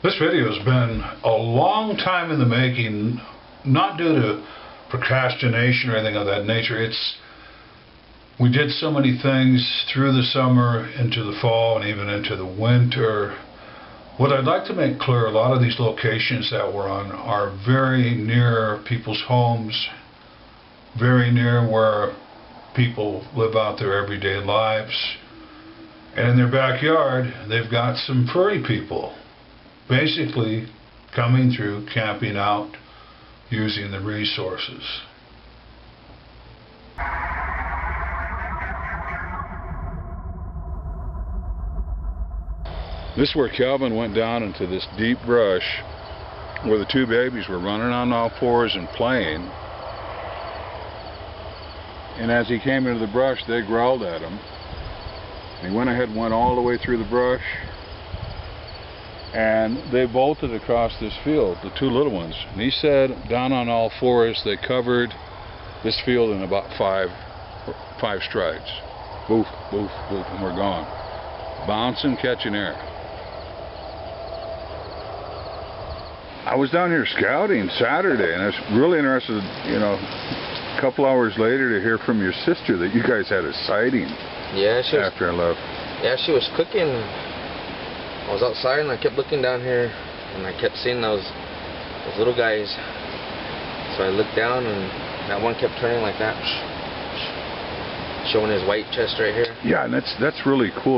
This video has been a long time in the making, not due to procrastination or anything of that nature. We did so many things through the summer, into the fall, and even into the winter. What I'd like to make clear, a lot of these locations that we're on are very near people's homes, very near where people live out their everyday lives. And in their backyard, they've got some furry people basically coming through, camping out, using the resources. This is where Calvin went down into this deep brush where the two babies were running on all fours and playing. And as he came into the brush, they growled at him. He went ahead and went all the way through the brush, and they bolted across this field, the two little ones. And he said down on all fours they covered this field in about five strides. Boof, boof, boof, and we're gone. Bouncing, catching air. I was down here scouting Saturday, and I was really interested, a couple hours later to hear from your sister that you guys had a sighting. Yeah, after I left. Yeah, she was cooking. I was outside and I kept looking down here, and I kept seeing those little guys. So I looked down, and that one kept turning like that, showing his white chest right here. Yeah, and that's really cool.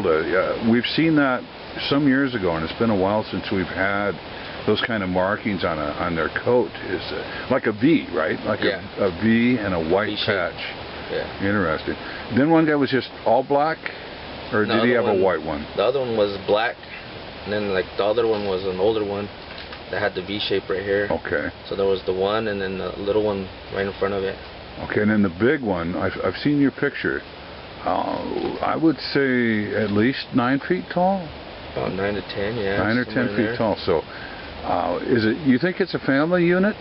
We've seen that some years ago, and it's been a while since we've had those kind of markings on their coat. Is like a V, right? Like a V and a white patch. Yeah. Interesting. Then one guy was just all black, or did he have a white one? The other one was black, and then like the other one was an older one that had the V shape right here. Okay. So there was the one, and then the little one right in front of it. Okay, and then the big one, I've seen your picture. I would say at least 9 feet tall. About 9 to 10, yeah. 9 or 10 feet tall. So, you think it's a family unit?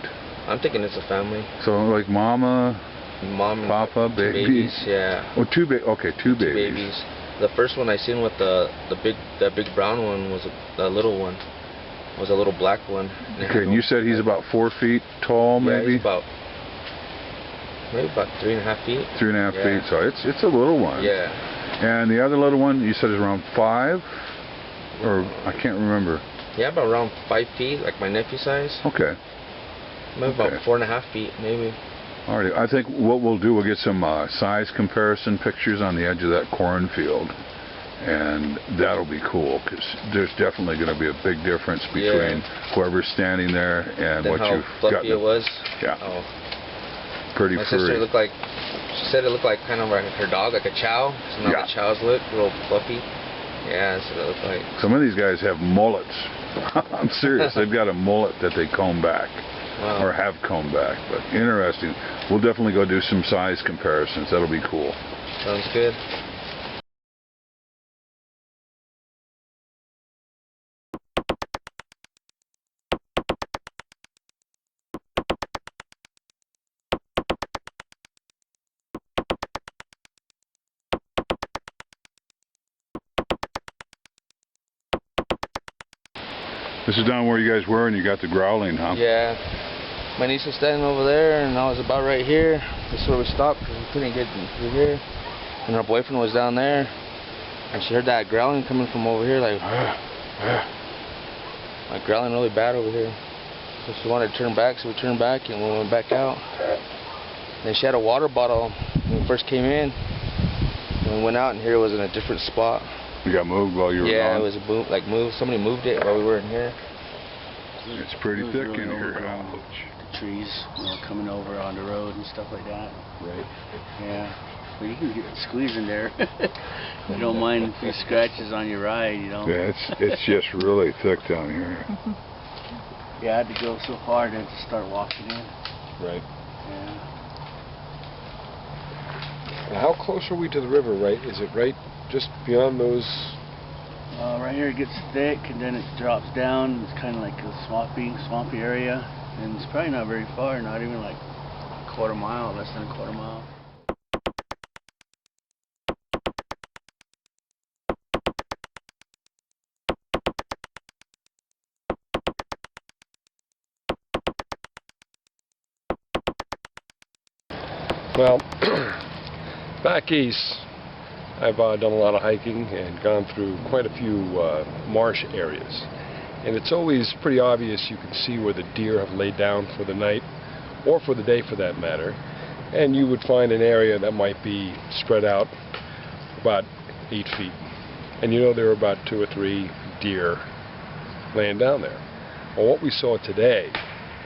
I'm thinking it's a family. So like Mom and Papa, babies, yeah. Oh, two babies. The first one I seen with the big brown one was the little one. Was a little black one. Okay, and you said he's about 4 feet tall, maybe? Yeah, maybe about 3.5 feet. 3.5 feet, so it's a little one. Yeah. And the other little one, you said is around 5? Or I can't remember. Yeah, about around 5 feet, like my nephew size. Okay. Maybe about 4.5 feet, maybe. Alrighty, I think what we'll do, we'll get some size comparison pictures on the edge of that cornfield, and that'll be cool, because there's definitely going to be a big difference between whoever's standing there and what you've got. How fluffy it was. Yeah. Oh. Pretty my furry. Sister looked like, she said it looked like kind of like her dog, like a chow. So now the chows look real fluffy. Yeah, that's what it looked like. Some of these guys have mullets. I'm serious. They've got a mullet that they comb back. Wow. Or have come back, but interesting. We'll definitely go do some size comparisons. That'll be cool. Sounds good. This is down where you guys were and you got the growling, huh? Yeah. My niece was standing over there, and I was about right here. This is where we stopped because we couldn't get through here. And her boyfriend was down there, and she heard that growling coming from over here, like growling really bad over here. So she wanted to turn back, so we turned back, and we went back out. Then she had a water bottle when we first came in. And we went out, and here it was in a different spot. You got moved while you were gone? Yeah, it was moved. Somebody moved it while we were in here. It's pretty thick in here. The trees, coming over on the road and stuff like that. Right. Yeah. Well, you can squeeze in there. You don't mind a few scratches on your ride, Yeah, it's just really thick down here. Yeah, I had to go so far to start walking in. Right. Yeah. And how close are we to the river, right? Is it right just beyond those? Right here it gets thick, and then it drops down. It's kind of like a swampy area, and it's probably not very far, not even like a quarter mile, less than a quarter mile. Well, back east, I've done a lot of hiking and gone through quite a few marsh areas. And it's always pretty obvious. You can see where the deer have laid down for the night, or for the day for that matter. And you would find an area that might be spread out about 8 feet. And you know there were about 2 or 3 deer laying down there. Well, what we saw today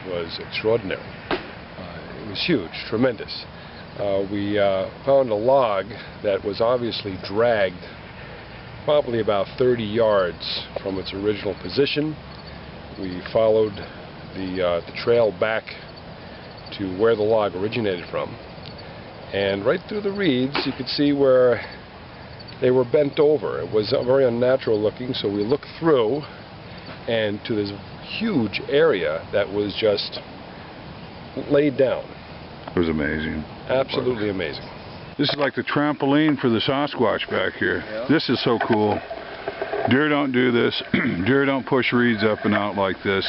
was extraordinary. It was huge, tremendous. We found a log that was obviously dragged probably about 30 yards from its original position. We followed the trail back to where the log originated from, and right through the reeds you could see where they were bent over. It was very unnatural looking, so we looked through and to this huge area that was just laid down. It was amazing. Absolutely amazing. This is like the trampoline for the Sasquatch back here. Yeah. This is so cool. Deer don't do this. Deer don't push reeds up and out like this.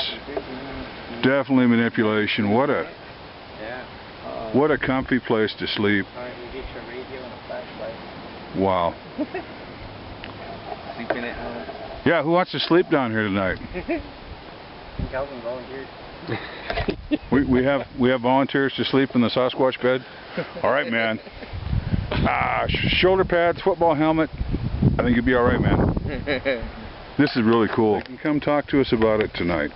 Definitely manipulation. What a comfy place to sleep. Wow. Sleep in it. Yeah, who wants to sleep down here tonight? Calvin volunteered. we have volunteers to sleep in the Sasquatch bed. All right, man. Shoulder pads, football helmet. I think you'll be all right, man. This is really cool. You can come talk to us about it tonight.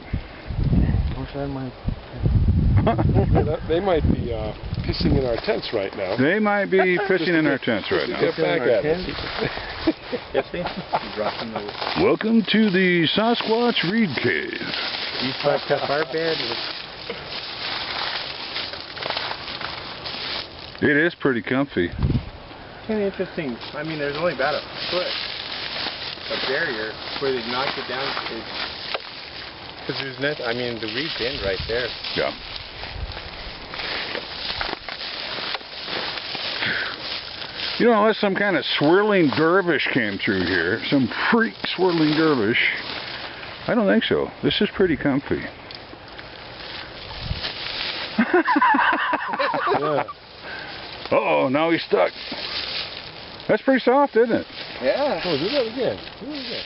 They might be pissing in our tents right now. They might be pissing in our tents right now. Get back at us. Welcome to the Sasquatch Reed Cave. You fucked up our bed. It is pretty comfy. Kind of interesting. I mean, there's only about a foot of barrier where they knocked it down. Because there's nothing. I mean, the reeds end right there. Yeah. You know, unless some kind of swirling dervish came through here, some freak swirling dervish, I don't think so. This is pretty comfy. Yeah. Uh-oh, now he's stuck. That's pretty soft, isn't it? Yeah. Oh, do that again. Do it again.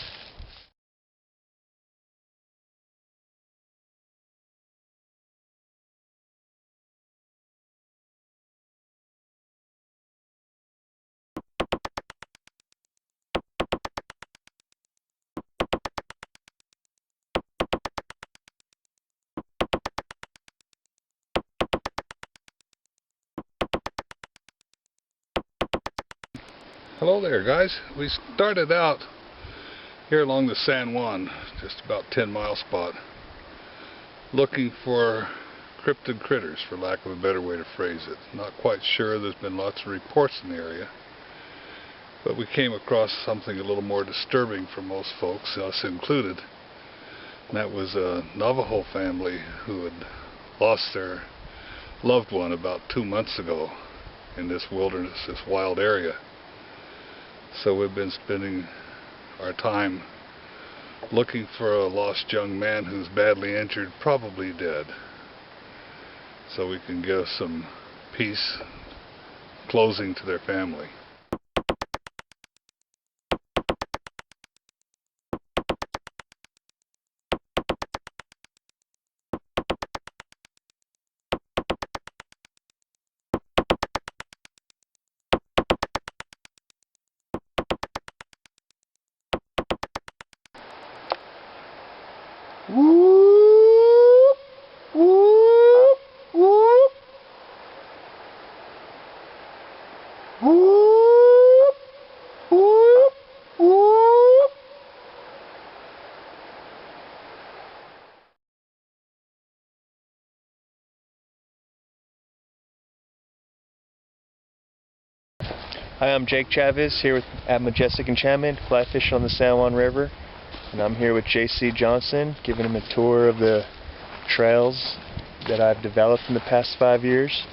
Hello there, guys. We started out here along the San Juan, just about 10-mile spot, looking for cryptid critters, for lack of a better way to phrase it. Not quite sure. There's been lots of reports in the area, but we came across something a little more disturbing for most folks, us included. And that was a Navajo family who had lost their loved one about 2 months ago in this wilderness, this wild area. So we've been spending our time looking for a lost young man who's badly injured, probably dead, so we can give some peace, closing to their family. Hi, I'm Jake Chavez here at Majestic Enchantment, fly fishing on the San Juan River, and I'm here with J.C. Johnson, giving him a tour of the trails that I've developed in the past 5 years.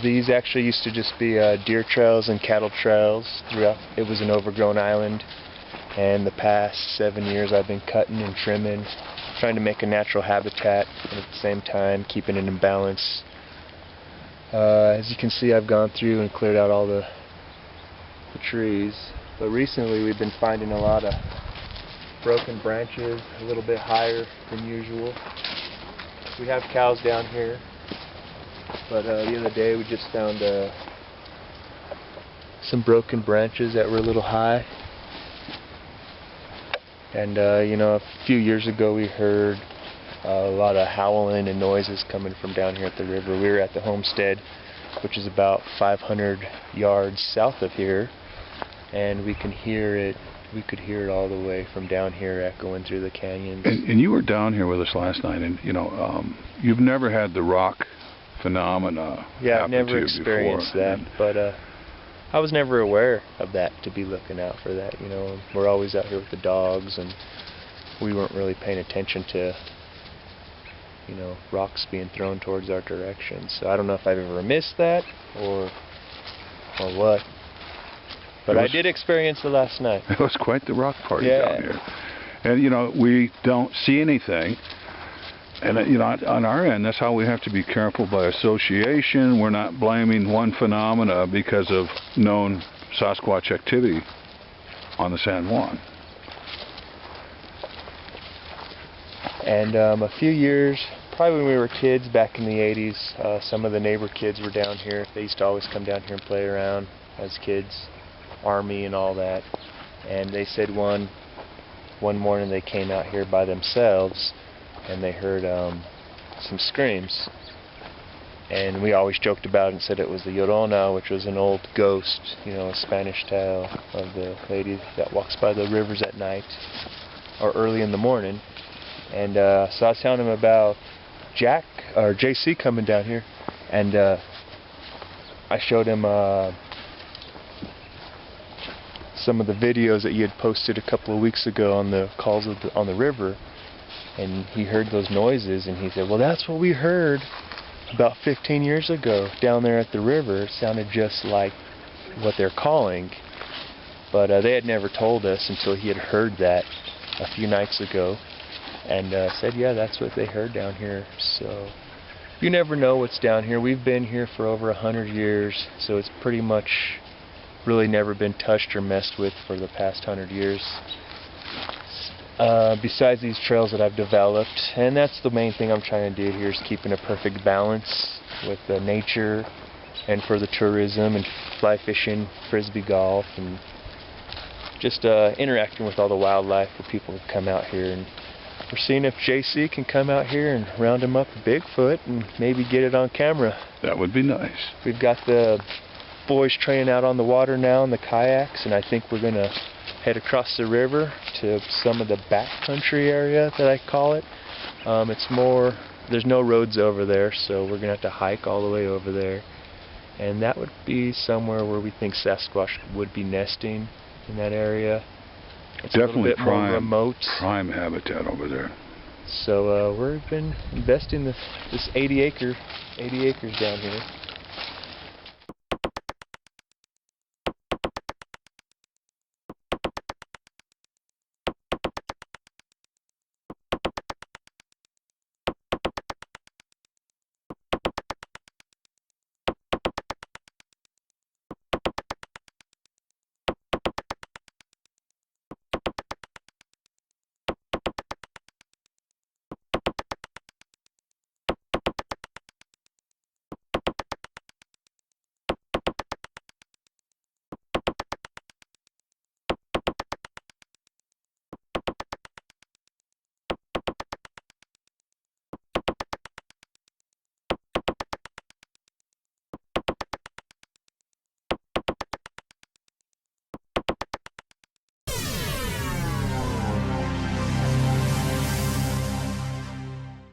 These actually used to just be deer trails and cattle trails throughout. It was an overgrown island, and the past 7 years I've been cutting and trimming, trying to make a natural habitat, and at the same time keeping it in balance As you can see, I've gone through and cleared out all the trees, but recently we've been finding a lot of broken branches a little bit higher than usual. We have cows down here, but the other day we just found some broken branches that were a little high. And you know, a few years ago we heard a lot of howling and noises coming from down here at the river. We were at the homestead, which is about 500 yards south of here, and we can hear it. We could hear it all the way from down here echoing through the canyons. And you were down here with us last night, and you know, you've never had the rock phenomena Yeah, happen I've never to you experienced before. that, but I was never aware of that, to be looking out for that. You know, we're always out here with the dogs, and we weren't really paying attention to, you know, rocks being thrown towards our direction. So I don't know if I've ever missed that or what. But I did experience it last night. It was quite the rock party Yeah. down here. And you know, we don't see anything. And you know, on our end, that's how we have to be careful by association. We're not blaming one phenomena because of known Sasquatch activity on the San Juan. And a few years, probably when we were kids back in the 80s, some of the neighbor kids were down here. They used to always come down here and play around as kids, Army and all that. And they said one morning they came out here by themselves and they heard some screams. And we always joked about it and said it was the Llorona, which was an old ghost, you know, a Spanish tale of the lady that walks by the rivers at night or early in the morning. And so I was telling him about Jack or JC coming down here, and I showed him some of the videos that you had posted a couple of weeks ago on the calls on the river, and he heard those noises, and he said, "Well, that's what we heard about 15 years ago down there at the river." It sounded just like what they're calling, but they had never told us until he had heard that a few nights ago. And said, yeah, that's what they heard down here. So you never know what's down here. We've been here for over 100 years, so it's pretty much really never been touched or messed with for the past 100 years. Besides these trails that I've developed, and that's the main thing I'm trying to do here, is keeping a perfect balance with the nature and for the tourism and fly fishing, frisbee golf, and just interacting with all the wildlife for people who come out here. And we're seeing if JC can come out here and round him up a Bigfoot and maybe get it on camera. That would be nice. We've got the boys training out on the water now in the kayaks, and I think we're going to head across the river to some of the backcountry area that I call it. It's more, there's no roads over there, so we're going to have to hike all the way over there. And that would be somewhere where we think Sasquatch would be nesting in that area. It's definitely a little bit more remote. Prime habitat over there. So we've been investing this 80 acres down here.